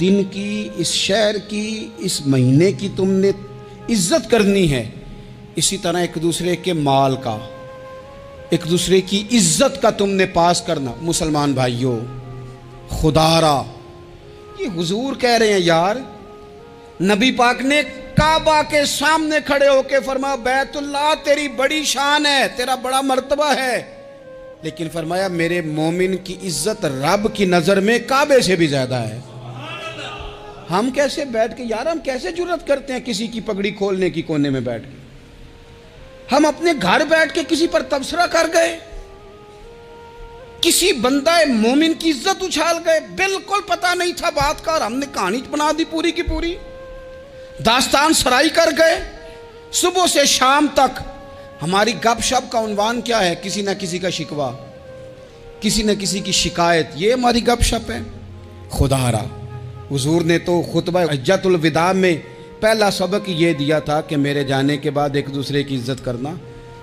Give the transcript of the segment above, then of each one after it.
دن کی، اس شہر کی، اس مہینے کی تم نے عزت کرنی ہے، اسی طرح ایک دوسرے کے مال کا، ایک دوسرے کی عزت کا تم نے پاس کرنا۔ مسلمان بھائیوں، خدا را یہ حضور کہہ رہے ہیں یار، نبی پاک نے کعبہ کے سامنے کھڑے ہو کے فرمایا بیت اللہ تیری بڑی شان ہے، تیرا بڑا مرتبہ ہے، لیکن فرمایا میرے مومن کی عزت رب کی نظر میں کعبے سے بھی زیادہ ہے۔ ہم کیسے بیٹھ کے یار، ہم کیسے جرات کرتے ہیں کسی کی پگڑی کھولنے کی کونے میں بیٹھ کے؟ ہم اپنے گھر بیٹھ کے کسی پر تبصرہ کر گئے، کسی بندہ مومن کی عزت اچھال گئے، بالکل پتہ نہیں تھا بات کا اور ہم نے کہانی بنا دی پوری کی پوری، داستان سرائی کر گئے۔ صبح سے شام تک ہماری گپ شپ کا عنوان کیا ہے؟ کسی نہ کسی کا شکوہ، کسی نہ کسی کی شکایت، یہ ہماری گپ شپ ہے۔ خدا را حضور نے تو خطبہ حجۃ الوداع میں پہلا سبق یہ دیا تھا کہ میرے جانے کے بعد ایک دوسرے کی عزت کرنا،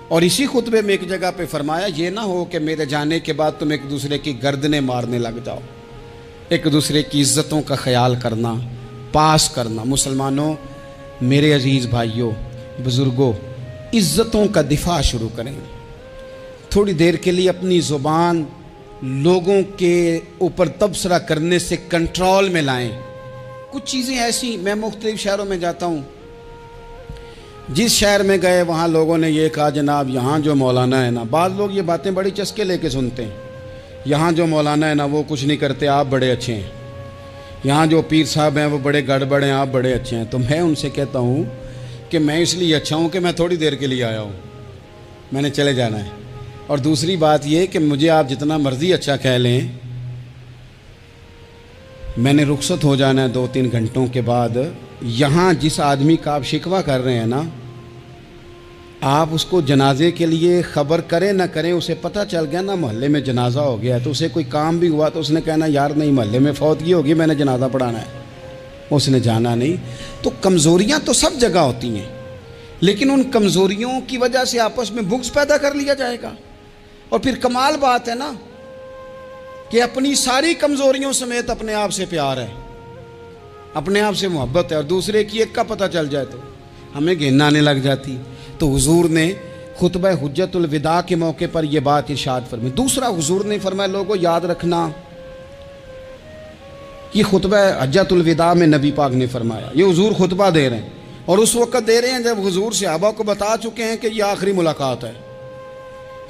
اور اسی خطبے میں ایک جگہ پہ فرمایا یہ نہ ہو کہ میرے جانے کے بعد تم ایک دوسرے کی گردنیں مارنے لگ جاؤ، ایک دوسرے کی عزتوں کا خیال کرنا، پاس کرنا۔ مسلمانوں، میرے عزیز بھائیوں، بزرگوں، عزتوں کا دفاع شروع کریں۔ تھوڑی دیر کے لیے اپنی زبان لوگوں کے اوپر تبصرہ کرنے سے کنٹرول میں لائیں۔ کچھ چیزیں ایسی، میں مختلف شہروں میں جاتا ہوں، جس شہر میں گئے وہاں لوگوں نے یہ کہا جناب یہاں جو مولانا ہے نا، بعض لوگ یہ باتیں بڑی چسکے لے کے سنتے ہیں، یہاں جو مولانا ہے نا وہ کچھ نہیں کرتے، آپ بڑے اچھے ہیں، یہاں جو پیر صاحب ہیں وہ بڑے گڑبڑ ہیں، آپ بڑے اچھے ہیں۔ تو میں ان سے کہتا ہوں کہ میں اس لیے اچھا ہوں کہ میں تھوڑی دیر کے لیے آیا ہوں، میں نے چلے جانا ہے۔ اور دوسری بات یہ کہ مجھے آپ جتنا مرضی اچھا کہہ لیں، میں نے رخصت ہو جانا ہے 2-3 گھنٹوں کے بعد۔ یہاں جس آدمی کا آپ شکوہ کر رہے ہیں نا، آپ اس کو جنازے کے لیے خبر کریں نہ کریں، اسے پتہ چل گیا نا محلے میں جنازہ ہو گیا ہے، تو اسے کوئی کام بھی ہوا تو اس نے کہنا یار نہیں محلے میں فوتگی ہوگی، میں نے جنازہ پڑھانا ہے، اس نے جانا نہیں۔ تو کمزوریاں تو سب جگہ ہوتی ہیں، لیکن ان کمزوریوں کی وجہ سے آپس میں بغض پیدا کر لیا جائے گا، اور پھر کمال بات ہے نا کہ اپنی ساری کمزوریوں سمیت اپنے آپ سے پیار ہے، اپنے آپ سے محبت ہے، اور دوسرے کی ایک کا پتہ چل جائے تو ہمیں گھن آنے لگ جاتی۔ تو حضور نے خطبہ حجۃ الوداع کے موقع پر یہ بات ارشاد فرمائی۔ دوسرا حضور نے فرمایا لوگوں یاد رکھنا، یہ خطبہ حجۃ الوداع میں نبی پاک نے فرمایا، یہ حضور خطبہ دے رہے ہیں، اور اس وقت دے رہے ہیں جب حضور صحابہ کو بتا چکے ہیں کہ یہ آخری ملاقات ہے،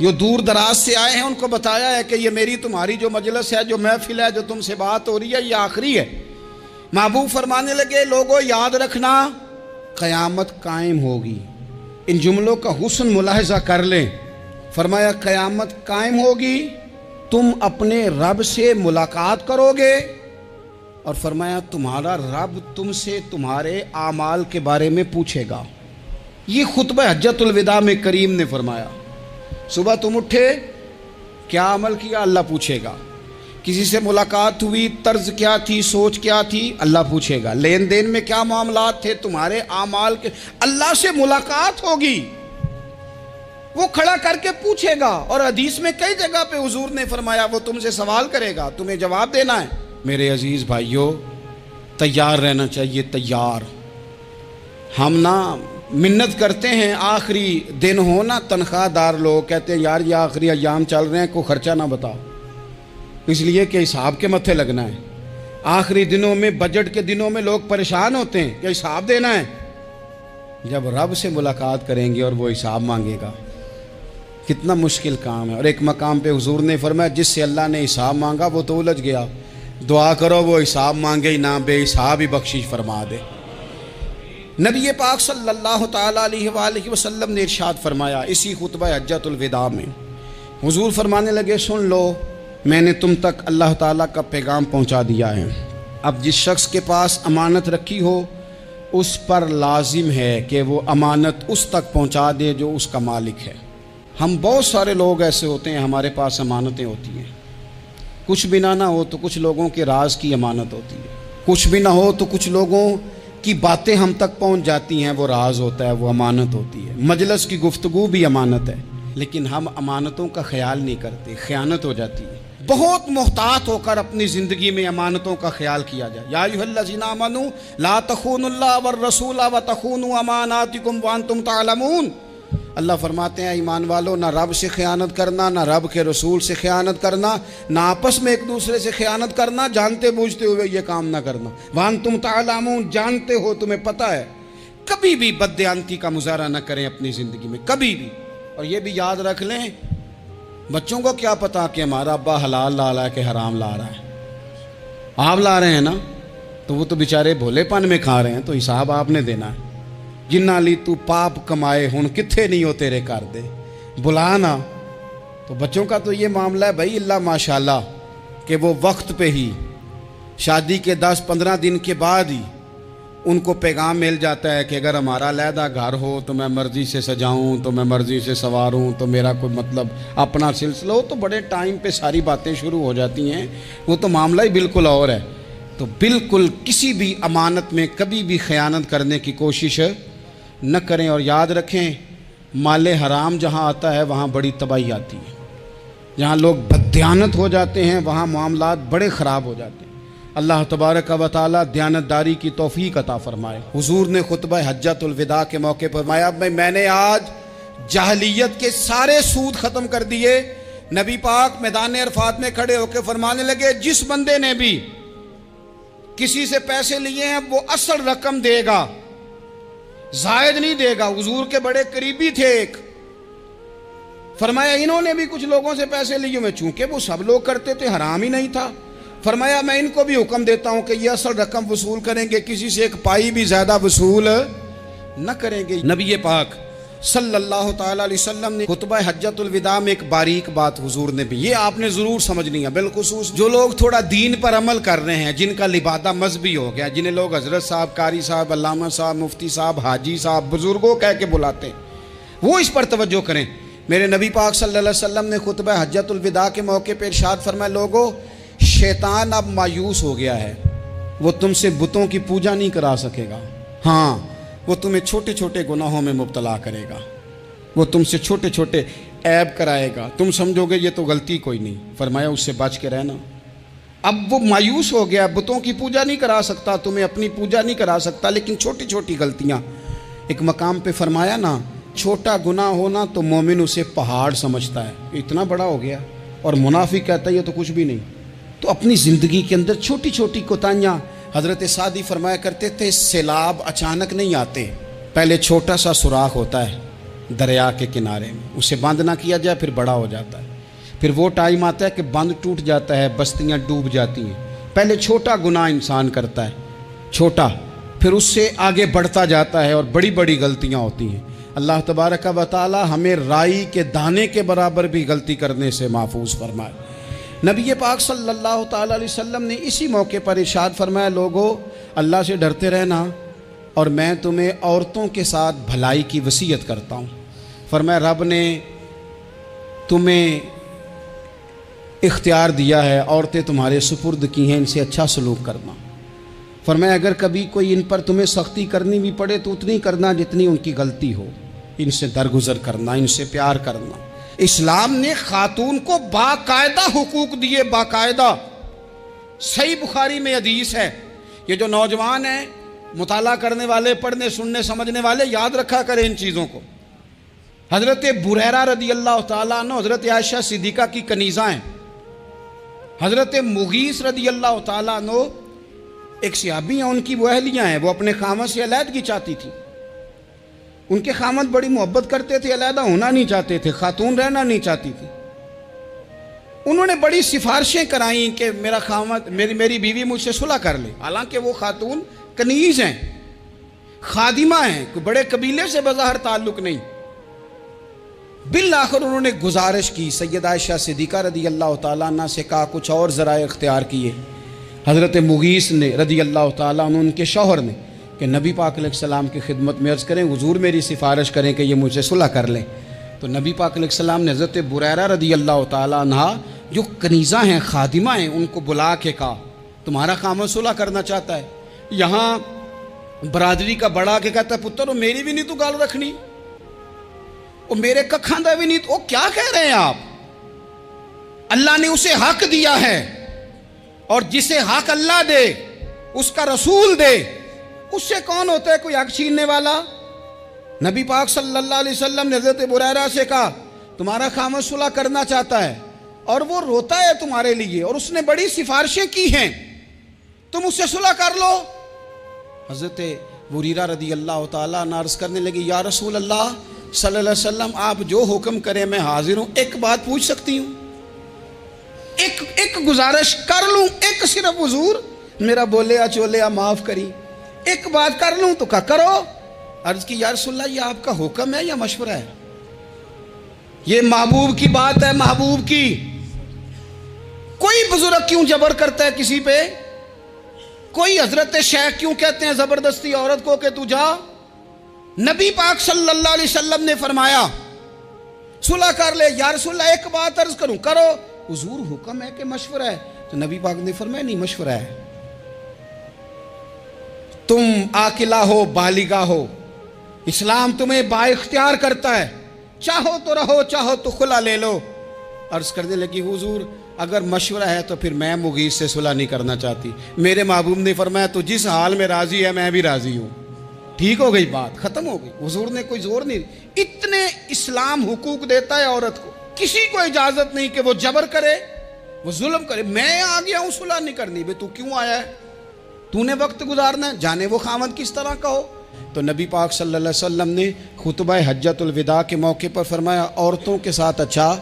جو دور دراز سے آئے ہیں ان کو بتایا ہے کہ یہ میری تمہاری جو مجلس ہے، جو محفل ہے، جو تم سے بات ہو رہی ہے، یہ آخری ہے۔ محبوب فرمانے لگے لوگوں یاد رکھنا قیامت قائم ہوگی۔ ان جملوں کا حسن ملاحظہ کر لیں۔ فرمایا قیامت قائم ہوگی، تم اپنے رب سے ملاقات کرو گے، اور فرمایا تمہارا رب تم سے تمہارے اعمال کے بارے میں پوچھے گا۔ یہ خطبہ حجۃ الوداع میں کریم نے فرمایا۔ صبح تم اٹھے، کیا عمل کیا؟ اللہ پوچھے گا۔ کسی سے ملاقات ہوئی، طرز کیا تھی، سوچ کیا تھی؟ اللہ پوچھے گا۔ لین دین میں کیا معاملات تھے، تمہارے اعمال کے، اللہ سے ملاقات ہوگی، وہ کھڑا کر کے پوچھے گا۔ اور حدیث میں کئی جگہ پہ حضور نے فرمایا وہ تم سے سوال کرے گا، تمہیں جواب دینا ہے۔ میرے عزیز بھائیوں، تیار رہنا چاہیے، تیار۔ ہم نا منت کرتے ہیں آخری دن ہو نا، تنخواہ دار لوگ کہتے ہیں یار یہ آخری ایام چل رہے ہیں، کوئی خرچہ نہ بتاؤ، اس لیے کہ حساب کے متھے لگنا ہے۔ آخری دنوں میں، بجٹ کے دنوں میں لوگ پریشان ہوتے ہیں کہ حساب دینا ہے۔ جب رب سے ملاقات کریں گے اور وہ حساب مانگے گا، کتنا مشکل کام ہے۔ اور ایک مقام پہ حضور نے فرمایا جس سے اللہ نے حساب مانگا وہ تو الجھ گیا، دعا کرو وہ حساب مانگے ہی نہ، بے حساب ہی بخشش فرما دے۔ نبی پاک صلی اللہ تعالیٰ علیہ وآلہ وسلم نے ارشاد فرمایا اسی خطبہ حجۃ الوداع میں، حضور فرمانے لگے سن لو، میں نے تم تک اللہ تعالیٰ کا پیغام پہنچا دیا ہے۔ اب جس شخص کے پاس امانت رکھی ہو اس پر لازم ہے کہ وہ امانت اس تک پہنچا دے جو اس کا مالک ہے۔ ہم بہت سارے لوگ ایسے ہوتے ہیں، ہمارے پاس امانتیں ہوتی ہیں، کچھ بھی نہ ہو تو کچھ لوگوں کے راز کی امانت ہوتی ہے، کچھ بھی نہ ہو تو کچھ لوگوں کی باتیں ہم تک پہنچ جاتی ہیں، وہ راز ہوتا ہے، وہ امانت ہوتی ہے۔ مجلس کی گفتگو بھی امانت ہے، لیکن ہم امانتوں کا خیال نہیں کرتے، خیانت ہو جاتی ہے۔ بہت محتاط ہو کر اپنی زندگی میں امانتوں کا خیال کیا جائے۔ یا ایھا الذین آمنوا لا تخونوا اللہ والرسول وتخونوا اماناتکم وانتم تعلمون۔ اللہ فرماتے ہیں ایمان والو، نہ رب سے خیانت کرنا، نہ رب کے رسول سے خیانت کرنا، نہ آپس میں ایک دوسرے سے خیانت کرنا، جانتے بوجھتے ہوئے یہ کام نہ کرنا۔ وانتم تعلمون، جانتے ہو، تمہیں پتہ ہے۔ کبھی بھی بددیانتی کا مظاہرہ نہ کریں اپنی زندگی میں، کبھی بھی۔ اور یہ بھی یاد رکھ لیں، بچوں کو کیا پتا کہ ہمارا ابا حلال لا رہا ہے کہ حرام لا رہا ہے؟ آپ لا رہے ہیں نا، تو وہ تو بیچارے بھولے پن میں کھا رہے ہیں، تو حساب آپ نے دینا ہے۔ جنہ لی تو پاپ کمائے ہن کتھے نہیں ہو تیرے کر دے، بلا نا۔ تو بچوں کا تو یہ معاملہ ہے بھائی، اللہ ماشاءاللہ کہ وہ وقت پہ ہی شادی کے 10-15 دن کے بعد ہی ان کو پیغام مل جاتا ہے کہ اگر ہمارا علیحدہ گھر ہو تو میں مرضی سے سجاؤں، تو میں مرضی سے سنواروں، تو میرا کوئی مطلب اپنا سلسلہ ہو، تو بڑے ٹائم پہ ساری باتیں شروع ہو جاتی ہیں۔ وہ تو معاملہ ہی بالکل اور ہے۔ تو بالکل کسی بھی امانت میں کبھی بھی خیانت کرنے کی کوشش نہ کریں، اور یاد رکھیں مال حرام جہاں آتا ہے وہاں بڑی تباہی آتی ہے۔ جہاں لوگ بددیانت ہو جاتے ہیں وہاں معاملات بڑے خراب ہو جاتے ہیں۔ اللہ تبارک و تعالیٰ دیانتداری کی توفیق عطا فرمائے۔ حضور نے خطبہ حجۃ الوداع کے موقع پر فرمایا میں نے آج جاہلیت کے سارے سود ختم کر دیے۔ نبی پاک میدان عرفات میں کھڑے ہو کے فرمانے لگے، جس بندے نے بھی کسی سے پیسے لیے ہیں وہ اصل رقم دے گا، زائد نہیں دے گا۔ حضور کے بڑے قریبی تھے ایک، فرمایا انہوں نے بھی کچھ لوگوں سے پیسے لیے ہوئے، چونکہ وہ سب لوگ کرتے تھے، حرام ہی نہیں تھا۔ فرمایا میں ان کو بھی حکم دیتا ہوں کہ یہ اصل رقم وصول کریں گے، کسی سے ایک پائی بھی زیادہ وصول نہ کریں گے۔ نبی پاک صلی اللہ تعالیٰ علیہ وسلم نے خطبہ حجۃ الوداع میں ایک باریک بات حضور نے بھی، یہ آپ نے ضرور سمجھنی ہے، بالخصوص جو لوگ تھوڑا دین پر عمل کر رہے ہیں، جن کا لبادہ مذہبی ہو گیا، جنہیں لوگ حضرت صاحب، قاری صاحب، علامہ صاحب، مفتی صاحب، حاجی صاحب، بزرگوں کہہ کے بلاتے ہیں، وہ اس پر توجہ کریں۔ میرے نبی پاک صلی اللہ علیہ وسلم نے خطبہ حجۃ الوداع کے موقع پہ ارشاد فرمایا، لوگوں شیطان اب مایوس ہو گیا ہے، وہ تم سے بتوں کی پوجا نہیں کرا سکے گا، ہاں وہ تمہیں چھوٹے چھوٹے گناہوں میں مبتلا کرے گا، وہ تم سے چھوٹے چھوٹے عیب کرائے گا، تم سمجھو گے یہ تو غلطی کوئی نہیں، فرمایا اس سے بچ کے رہنا۔ اب وہ مایوس ہو گیا، بتوں کی پوجا نہیں کرا سکتا، تمہیں اپنی پوجا نہیں کرا سکتا، لیکن چھوٹی چھوٹی غلطیاں، ایک مقام پہ فرمایا نا، چھوٹا گناہ ہونا تو مومن اسے پہاڑ سمجھتا ہے، اتنا بڑا ہو گیا، اور منافق کہتا ہے یہ تو کچھ بھی نہیں۔ تو اپنی زندگی کے اندر چھوٹی چھوٹی کوتاہیاں، حضرت سعدی فرمایا کرتے تھے سیلاب اچانک نہیں آتے، پہلے چھوٹا سا سوراخ ہوتا ہے دریا کے کنارے میں، اسے بند نہ کیا جائے پھر بڑا ہو جاتا ہے، پھر وہ ٹائم آتا ہے کہ بند ٹوٹ جاتا ہے، بستیاں ڈوب جاتی ہیں۔ پہلے چھوٹا گناہ انسان کرتا ہے، چھوٹا، پھر اس سے آگے بڑھتا جاتا ہے اور بڑی بڑی غلطیاں ہوتی ہیں۔ اللہ تبارک و تعالی ہمیں رائی کے دانے کے برابر بھی غلطی کرنے سے محفوظ فرمائے۔ نبی پاک صلی اللہ تعالیٰ علیہ وسلم نے اسی موقع پر ارشاد فرمایا، لوگو اللہ سے ڈرتے رہنا، اور میں تمہیں عورتوں کے ساتھ بھلائی کی وصیت کرتا ہوں۔ فرمایا رب نے تمہیں اختیار دیا ہے، عورتیں تمہارے سپرد کی ہیں، ان سے اچھا سلوک کرنا۔ فرمایا اگر کبھی کوئی ان پر تمہیں سختی کرنی بھی پڑے تو اتنی کرنا جتنی ان کی غلطی ہو، ان سے درگزر کرنا، ان سے پیار کرنا۔ اسلام نے خاتون کو باقاعدہ حقوق دیے، باقاعدہ۔ صحیح بخاری میں حدیث ہے، یہ جو نوجوان ہیں، مطالعہ کرنے والے، پڑھنے سننے سمجھنے والے، یاد رکھا کریں ان چیزوں کو۔ حضرت بریرہ رضی اللہ تعالیٰ عنہ حضرت عائشہ صدیقہ کی کنیزہ ہیں۔ حضرت مغیث رضی اللہ تعالیٰ عنہ ایک صحابی ہیں، ان کی وہ اہلیہ ہیں، وہ اپنے خامد سے علیحدگی چاہتی تھی۔ ان کے خامد بڑی محبت کرتے تھے، علیحدہ ہونا نہیں چاہتے تھے، خاتون رہنا نہیں چاہتی تھی۔ انہوں نے بڑی سفارشیں کرائیں کہ میرا خامد، میری بیوی مجھ سے صلح کر لے، حالانکہ وہ خاتون کنیز ہیں، خادمہ ہیں، کوئی بڑے قبیلے سے بظاہر تعلق نہیں۔ بالآخر انہوں نے گزارش کی، سیدہ عائشہ صدیقہ رضی اللہ تعالیٰ عنہ سے کہا، کچھ اور ذرائع اختیار کیے۔ حضرت مغیث نے رضی اللہ تعالیٰ عنہ، ان کے شوہر نے، کہ نبی پاک علیہ السلام کی خدمت میں عرض کریں، حضور میری سفارش کریں کہ یہ مجھ سے صلح کر لیں۔ تو نبی پاک علیہ السلام نے حضرت بریرہ رضی اللہ تعالیٰ عنہ جو کنیزہ ہیں، خادمہ ہیں، ان کو بلا کے کہا تمہارا خامد صلح کرنا چاہتا ہے۔ یہاں برادری کا بڑا کے کہتا ہے، پتر وہ میری بھی نہیں تو گال رکھنی، وہ میرے ککھاں دا بھی نہیں تو، وہ کیا کہہ رہے ہیں آپ؟ اللہ نے اسے حق دیا ہے، اور جسے حق اللہ دے اس کا رسول دے، اس سے کون ہوتا ہے کوئی حق چھیننے والا؟ نبی پاک صلی اللہ علیہ وسلم نے حضرت بریرہ سے کہا تمہارا خامد صلح کرنا چاہتا ہے اور وہ روتا ہے تمہارے لیے، اور اس نے بڑی سفارشیں کی ہیں، تم اس سے صلح کر لو۔ حضرت بریرہ رضی اللہ تعالیٰ عنہ عرض کرنے لگی یا رسول اللہ صلی اللہ علیہ وسلم آپ جو حکم کریں میں حاضر ہوں، ایک بات پوچھ سکتی ہوں؟ ایک گزارش کر لوں؟ ایک صرف حضور میرا بولیا چولیا معاف کری، ایک بات کر لوں؟ تو کہا کرو۔ عرض کی یا رسول اللہ یہ آپ کا حکم ہے یا مشورہ ہے؟ یہ محبوب کی بات ہے، محبوب کی۔ کوئی بزرگ کیوں جبر کرتا ہے کسی پہ؟ کوئی حضرت شیخ کیوں کہتے ہیں زبردستی عورت کو کہ تو جا؟ نبی پاک صلی اللہ علیہ وسلم نے فرمایا صلح کر لے۔ یا رسول اللہ ایک بات عرض کروں؟ کرو۔ حضور حکم ہے کہ مشورہ ہے؟ تو نبی پاک نے فرمایا نہیں مشورہ ہے۔ تم عاقلہ ہو، بالغہ ہو، اسلام تمہیں با اختیار کرتا ہے، چاہو تو رہو چاہو تو خلا لے لو۔ عرض کرنے لگی حضور اگر مشورہ ہے تو پھر میں مغیث سے صلح نہیں کرنا چاہتی۔ میرے محبوب نے فرمایا تو جس حال میں راضی ہے میں بھی راضی ہوں۔ ٹھیک ہو گئی بات، ختم ہو گئی۔ حضور نے کوئی زور نہیں، اتنے اسلام حقوق دیتا ہے عورت کو، کسی کو اجازت نہیں کہ وہ جبر کرے، وہ ظلم کرے۔ میں آ گیا ہوں صلح نہیں کرنی، بے تو کیوں آیا ہے؟ تو نے وقت گزارنا ہے، جانے وہ خامد کس طرح کا ہو۔ تو نبی پاک صلی اللہ علیہ وسلم نے خطبہ حجۃ الوداع کے موقع پر فرمایا عورتوں کے ساتھ اچھا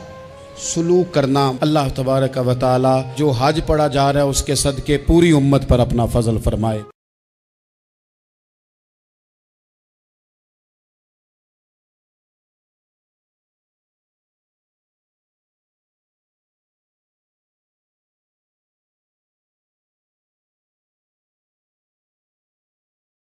سلوک کرنا۔ اللہ تبارک و تعالی جو حج پڑھا جا رہا ہے اس کے صدقے پوری امت پر اپنا فضل فرمائے۔